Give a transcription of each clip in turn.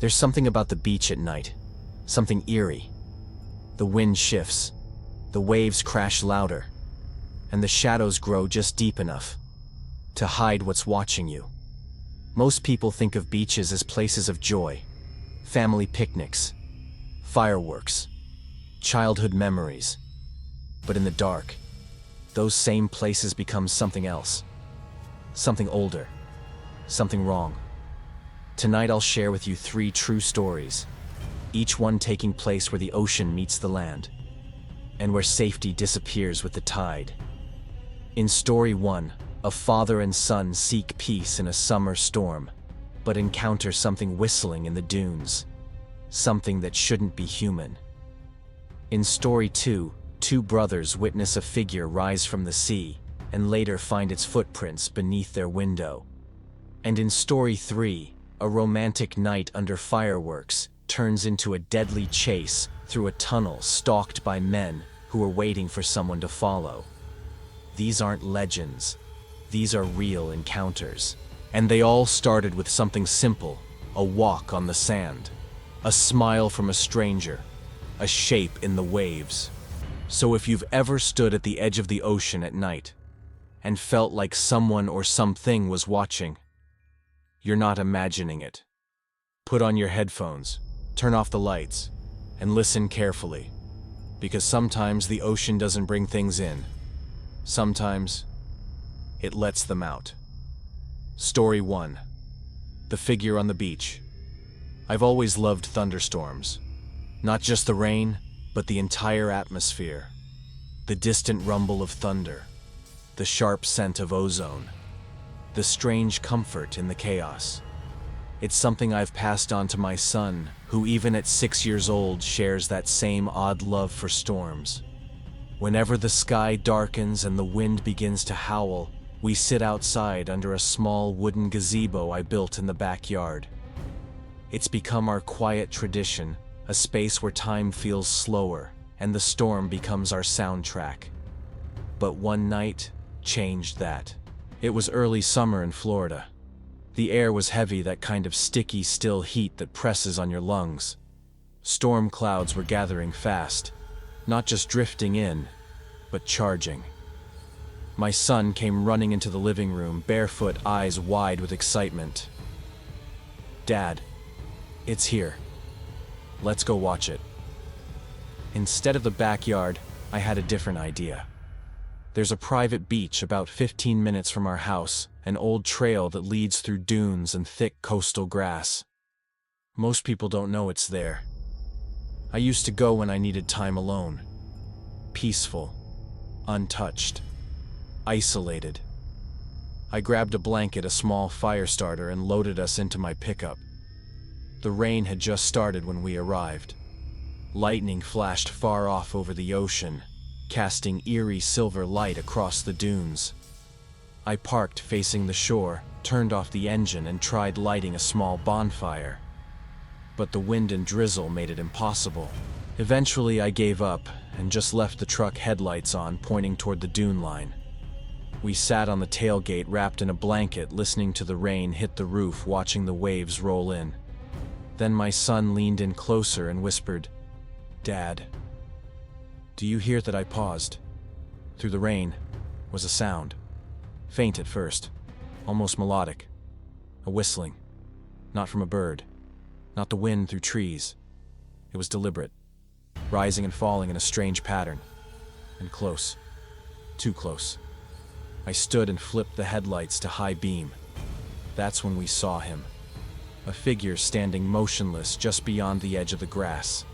There's something about the beach at night, something eerie. The wind shifts, the waves crash louder, and the shadows grow just deep enough to hide what's watching you. Most people think of beaches as places of joy, family picnics, fireworks, childhood memories. But in the dark, those same places become something else. Something older, something wrong. Tonight I'll share with you 3 true stories, each one taking place where the ocean meets the land, and where safety disappears with the tide. In story 1, a father and son seek peace in a summer storm, but encounter something whistling in the dunes, something that shouldn't be human. In story 2, 2 brothers witness a figure rise from the sea, and later find its footprints beneath their window. And in story 3, a romantic night under fireworks turns into a deadly chase through a tunnel stalked by men who are waiting for someone to follow. These aren't legends. These are real encounters. And they all started with something simple, a walk on the sand, a smile from a stranger, a shape in the waves. So if you've ever stood at the edge of the ocean at night and felt like someone or something was watching, you're not imagining it. Put on your headphones, turn off the lights, and listen carefully, because sometimes the ocean doesn't bring things in. Sometimes it lets them out. Story 1. The figure on the beach. I've always loved thunderstorms. Not just the rain, but the entire atmosphere. The distant rumble of thunder. The sharp scent of ozone. The strange comfort in the chaos. It's something I've passed on to my son, who even at 6 years old shares that same odd love for storms. Whenever the sky darkens and the wind begins to howl, we sit outside under a small wooden gazebo I built in the backyard. It's become our quiet tradition, a space where time feels slower, and the storm becomes our soundtrack. But one night changed that. It was early summer in Florida. The air was heavy, that kind of sticky, still heat that presses on your lungs. Storm clouds were gathering fast, not just drifting in, but charging. My son came running into the living room, barefoot, eyes wide with excitement. "Dad, it's here. Let's go watch it." Instead of the backyard, I had a different idea. There's a private beach about 15 minutes from our house, an old trail that leads through dunes and thick coastal grass. Most people don't know it's there. I used to go when I needed time alone. Peaceful, untouched, isolated. I grabbed a blanket, a small fire starter, and loaded us into my pickup. The rain had just started when we arrived. Lightning flashed far off over the ocean, casting eerie silver light across the dunes. I parked facing the shore, turned off the engine, and tried lighting a small bonfire. But the wind and drizzle made it impossible. Eventually I gave up and just left the truck headlights on, pointing toward the dune line. We sat on the tailgate wrapped in a blanket, listening to the rain hit the roof, watching the waves roll in. Then my son leaned in closer and whispered, "Dad, do you hear that?" I paused. Through the rain was a sound. Faint at first, almost melodic. A whistling. Not from a bird. Not the wind through trees. It was deliberate, rising and falling in a strange pattern. And close. Too close. I stood and flipped the headlights to high beam. That's when we saw him. A figure standing motionless just beyond the edge of the grass,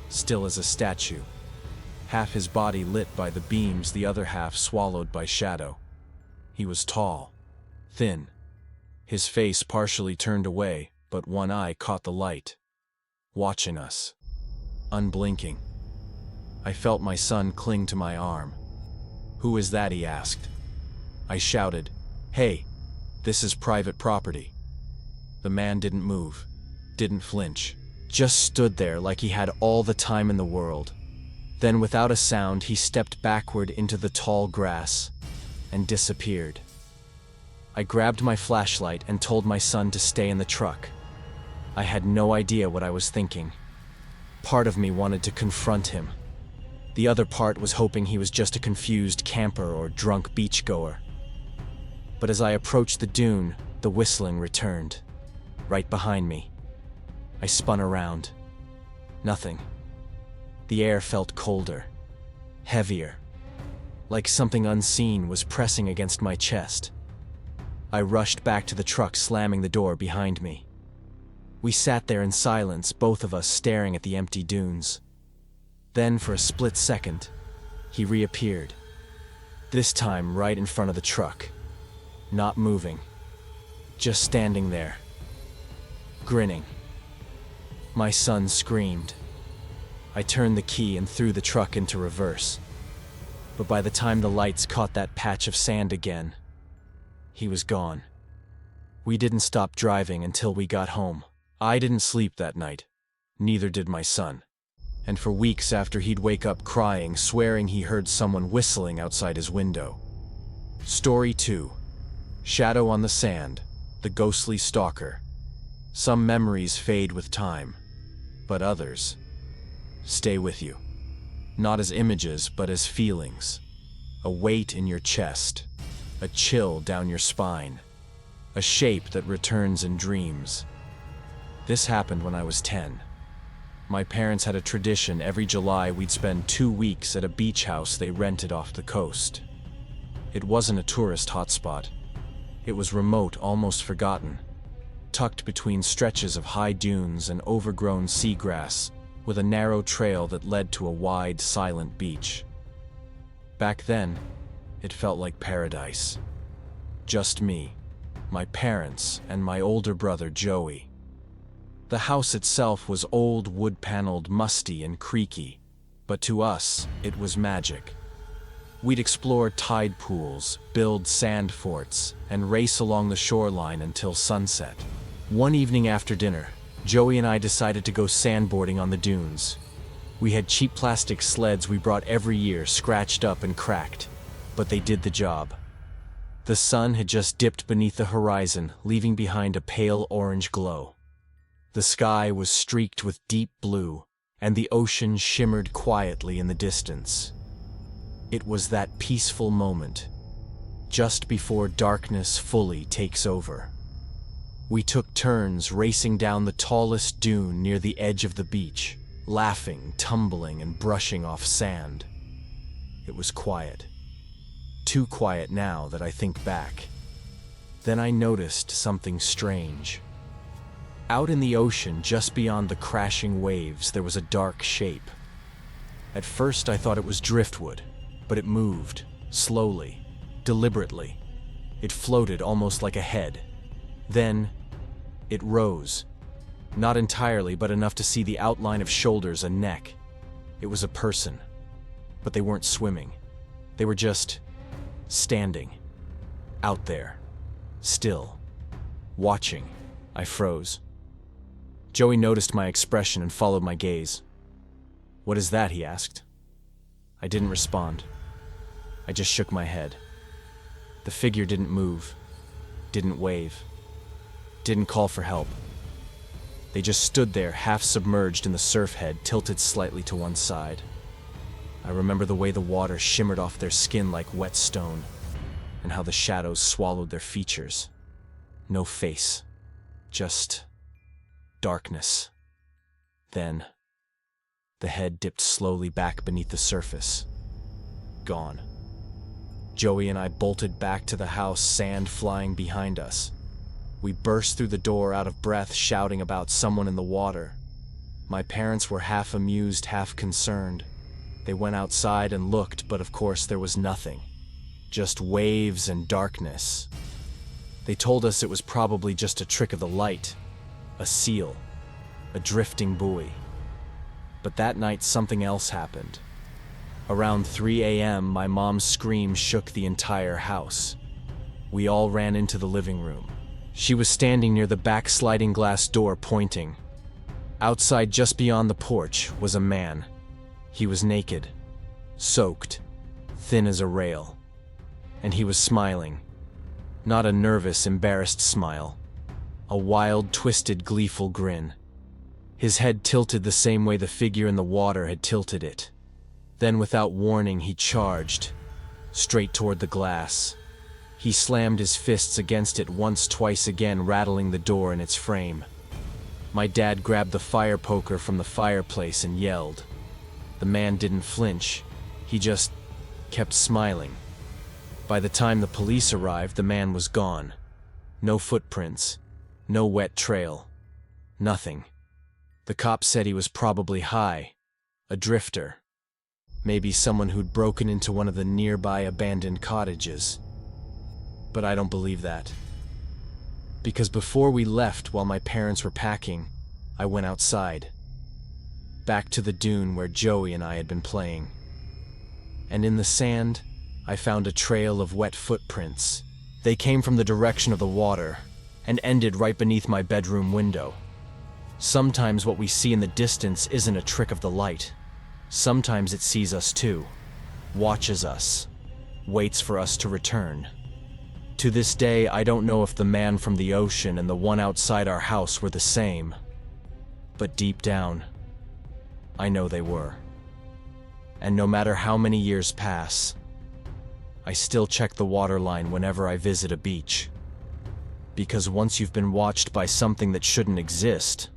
still as a statue. Half his body lit by the beams, the other half swallowed by shadow. He was tall, thin, his face partially turned away, but one eye caught the light, watching us, unblinking. I felt my son cling to my arm. "Who is that?" he asked. I shouted, "Hey, this is private property." The man didn't move, didn't flinch, just stood there like he had all the time in the world. Then without a sound, he stepped backward into the tall grass and disappeared. I grabbed my flashlight and told my son to stay in the truck. I had no idea what I was thinking. Part of me wanted to confront him. The other part was hoping he was just a confused camper or drunk beachgoer. But as I approached the dune, the whistling returned, right behind me. I spun around. Nothing. The air felt colder, heavier, like something unseen was pressing against my chest. I rushed back to the truck, slamming the door behind me. We sat there in silence, both of us staring at the empty dunes. Then, for a split second, he reappeared. This time right in front of the truck. Not moving. Just standing there. Grinning. My son screamed. I turned the key and threw the truck into reverse. But by the time the lights caught that patch of sand again, he was gone. We didn't stop driving until we got home. I didn't sleep that night. Neither did my son. And for weeks after, he'd wake up crying, swearing he heard someone whistling outside his window. Story 2. Shadow on the Sand, the ghostly stalker. Some memories fade with time, but others stay with you. Not as images, but as feelings. A weight in your chest, a chill down your spine, a shape that returns in dreams. This happened when I was 10. My parents had a tradition. Every July we'd spend 2 weeks at a beach house they rented off the coast. It wasn't a tourist hotspot. It was remote, almost forgotten, tucked between stretches of high dunes and overgrown seagrass, with a narrow trail that led to a wide, silent beach. Back then, it felt like paradise. Just me, my parents, and my older brother Joey. The house itself was old, wood-paneled, musty and creaky, but to us, it was magic. We'd explore tide pools, build sand forts, and race along the shoreline until sunset. One evening after dinner, Joey and I decided to go sandboarding on the dunes. We had cheap plastic sleds we brought every year, scratched up and cracked, but they did the job. The sun had just dipped beneath the horizon, leaving behind a pale orange glow. The sky was streaked with deep blue, and the ocean shimmered quietly in the distance. It was that peaceful moment, just before darkness fully takes over. We took turns racing down the tallest dune near the edge of the beach, laughing, tumbling, and brushing off sand. It was quiet. Too quiet now that I think back. Then I noticed something strange. Out in the ocean, just beyond the crashing waves, there was a dark shape. At first I thought it was driftwood, but it moved, slowly, deliberately. It floated almost like a head. Then, it rose. Not entirely, but enough to see the outline of shoulders and neck. It was a person, but they weren't swimming. They were just standing, out there, still, watching. I froze. Joey noticed my expression and followed my gaze. "What is that?" he asked. I didn't respond. I just shook my head. The figure didn't move, didn't wave, didn't call for help. They just stood there, half submerged in the surf head, tilted slightly to one side. I remember the way the water shimmered off their skin like wet stone, and how the shadows swallowed their features. No face, just darkness. Then, the head dipped slowly back beneath the surface. Gone. Joey and I bolted back to the house, sand flying behind us. We burst through the door, out of breath, shouting about someone in the water. My parents were half amused, half concerned. They went outside and looked, but of course there was nothing. Just waves and darkness. They told us it was probably just a trick of the light. A seal. A drifting buoy. But that night something else happened. Around 3 a.m., my mom's scream shook the entire house. We all ran into the living room. She was standing near the back sliding glass door, pointing. Outside, just beyond the porch, was a man. He was naked, soaked, thin as a rail. And he was smiling. Not a nervous, embarrassed smile. a wild, twisted, gleeful grin. His head tilted the same way the figure in the water had tilted it. Then, without warning, he charged, straight toward the glass. He slammed his fists against it once, twice again, rattling the door in its frame. My dad grabbed the fire poker from the fireplace and yelled. The man didn't flinch. He just kept smiling. By the time the police arrived, the man was gone. No footprints, no wet trail, nothing. The cops said he was probably high, a drifter. Maybe someone who'd broken into one of the nearby abandoned cottages. But I don't believe that. Because before we left, while my parents were packing, I went outside. Back to the dune where Joey and I had been playing. And in the sand, I found a trail of wet footprints. They came from the direction of the water and ended right beneath my bedroom window. Sometimes what we see in the distance isn't a trick of the light. Sometimes it sees us too, watches us, waits for us to return. To this day, I don't know if the man from the ocean and the one outside our house were the same. But deep down, I know they were. And no matter how many years pass, I still check the waterline whenever I visit a beach. Because once you've been watched by something that shouldn't exist,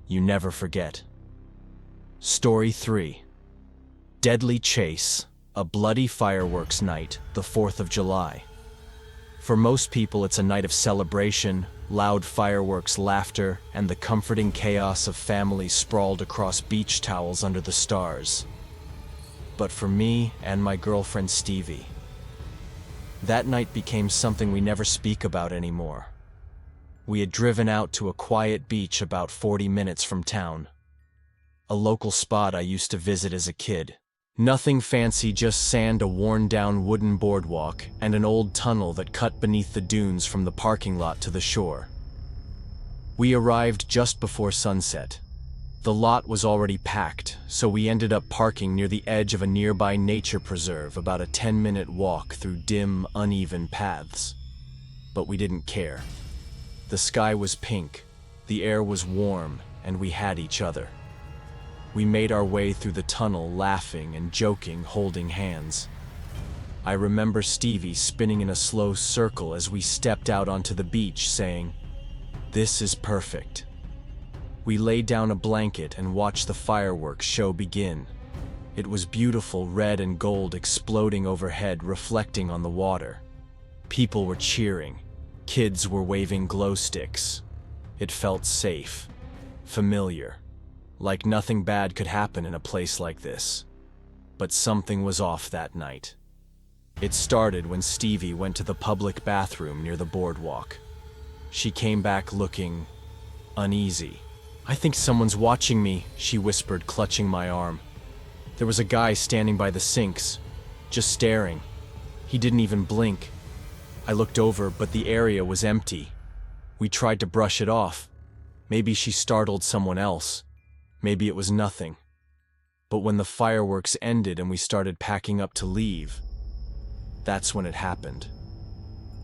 you never forget. Story 3. Deadly Chase, a bloody fireworks night, the 4th of July. For most people, it's a night of celebration, loud fireworks, laughter, and the comforting chaos of families sprawled across beach towels under the stars. But for me and my girlfriend Stevie, that night became something we never speak about anymore. We had driven out to a quiet beach about 40 minutes from town. A local spot I used to visit as a kid. Nothing fancy, just sand, a worn-down wooden boardwalk, and an old tunnel that cut beneath the dunes from the parking lot to the shore. We arrived just before sunset. The lot was already packed, so we ended up parking near the edge of a nearby nature preserve, about a 10-minute walk through dim, uneven paths. But we didn't care. The sky was pink, the air was warm, and we had each other. We made our way through the tunnel, laughing and joking, holding hands. I remember Stevie spinning in a slow circle as we stepped out onto the beach, saying, "This is perfect." We laid down a blanket and watched the fireworks show begin. It was beautiful, red and gold exploding overhead, reflecting on the water. People were cheering. Kids were waving glow sticks. It felt safe, familiar. Like nothing bad could happen in a place like this. But something was off that night. It started when Stevie went to the public bathroom near the boardwalk. She came back looking uneasy. "I think someone's watching me," she whispered, clutching my arm. There was a guy standing by the sinks, just staring. He didn't even blink. I looked over, but the area was empty. We tried to brush it off. Maybe she startled someone else. Maybe it was nothing. But when the fireworks ended and we started packing up to leave, that's when it happened.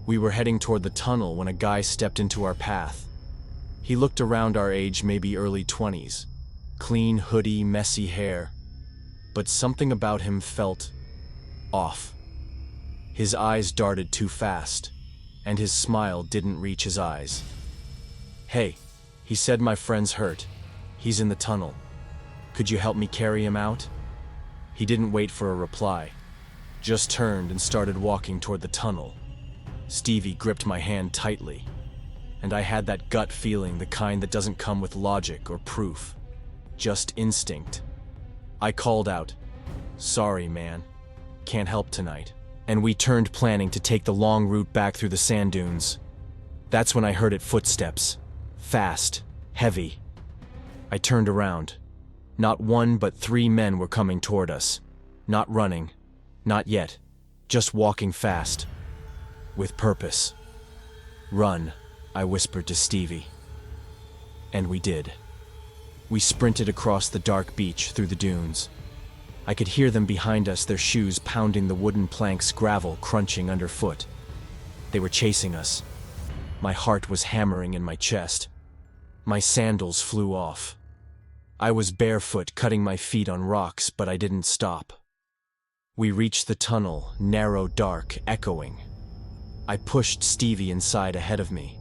We were heading toward the tunnel when a guy stepped into our path. He looked around our age, maybe early 20s. Clean hoodie, messy hair. But something about him felt off. His eyes darted too fast, and his smile didn't reach his eyes. "Hey," he said, "my friend's hurt. He's in the tunnel. Could you help me carry him out?" He didn't wait for a reply, just turned and started walking toward the tunnel. Stevie gripped my hand tightly, and I had that gut feeling, the kind that doesn't come with logic or proof, just instinct. I called out, "Sorry, man. Can't help tonight." And we turned, planning to take the long route back through the sand dunes. That's when I heard it, footsteps. Fast, heavy. I turned around. Not one, but 3 men were coming toward us. Not running. Not yet. Just walking fast. With purpose. "Run," I whispered to Stevie. And we did. We sprinted across the dark beach through the dunes. I could hear them behind us, their shoes pounding the wooden planks, gravel crunching underfoot. They were chasing us. My heart was hammering in my chest. My sandals flew off. I was barefoot, cutting my feet on rocks, but I didn't stop. We reached the tunnel, narrow, dark, echoing. I pushed Stevie inside ahead of me.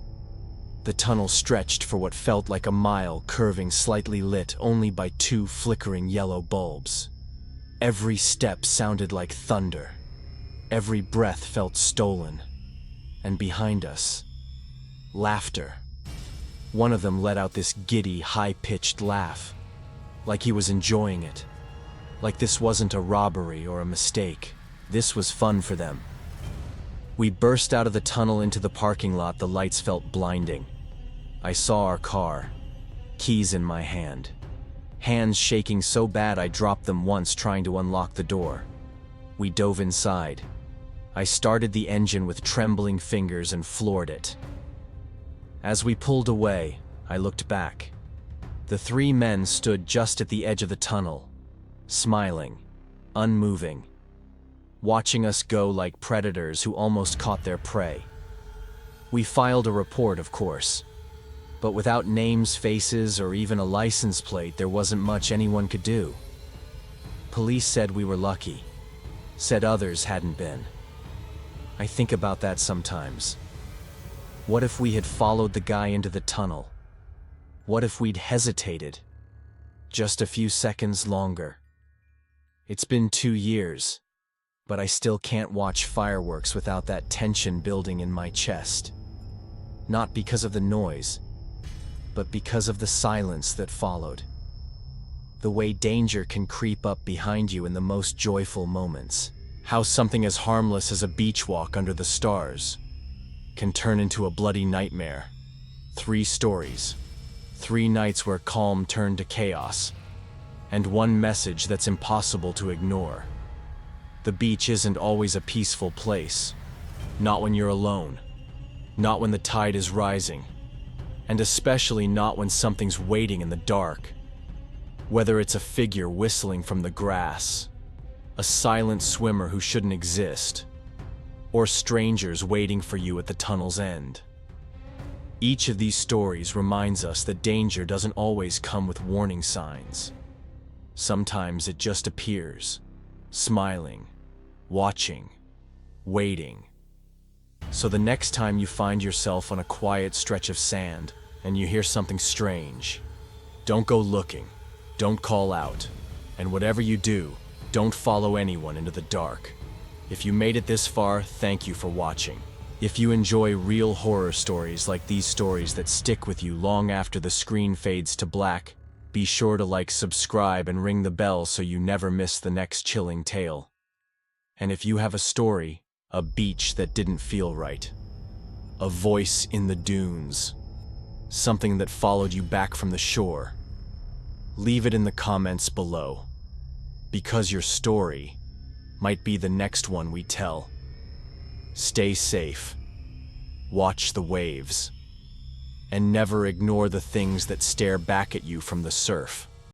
The tunnel stretched for what felt like a mile, curving, slightly lit only by 2 flickering yellow bulbs. Every step sounded like thunder. Every breath felt stolen. And behind us, laughter. One of them let out this giddy, high-pitched laugh, like he was enjoying it. Like this wasn't a robbery or a mistake. This was fun for them. We burst out of the tunnel into the parking lot. The lights felt blinding. I saw our car, keys in my hand. Hands shaking so bad I dropped them once trying to unlock the door. We dove inside. I started the engine with trembling fingers and floored it. As we pulled away, I looked back. The 3 men stood just at the edge of the tunnel, smiling, unmoving, watching us go like predators who almost caught their prey. We filed a report, of course, but without names, faces, or even a license plate, there wasn't much anyone could do. Police said we were lucky, said others hadn't been. I think about that sometimes. What if we had followed the guy into the tunnel? What if we'd hesitated just a few seconds longer? It's been 2 years, but I still can't watch fireworks without that tension building in my chest. Not because of the noise, but because of the silence that followed. The way danger can creep up behind you in the most joyful moments. How something as harmless as a beach walk under the stars can turn into a bloody nightmare. 3 stories, 3 nights where calm turned to chaos, and 1 message that's impossible to ignore. The beach isn't always a peaceful place. Not when you're alone. Not when the tide is rising. And especially not when something's waiting in the dark. Whether it's a figure whistling from the grass, a silent swimmer who shouldn't exist, or strangers waiting for you at the tunnel's end. Each of these stories reminds us that danger doesn't always come with warning signs. Sometimes it just appears, smiling, watching, waiting. So the next time you find yourself on a quiet stretch of sand and you hear something strange, don't go looking, don't call out, and whatever you do, don't follow anyone into the dark. If you made it this far, thank you for watching. If you enjoy real horror stories like these stories that stick with you long after the screen fades to black, be sure to like, subscribe, and ring the bell so you never miss the next chilling tale. And if you have a story, a beach that didn't feel right, a voice in the dunes, something that followed you back from the shore, leave it in the comments below, because your story might be the next one we tell. Stay safe, watch the waves, and never ignore the things that stare back at you from the surf.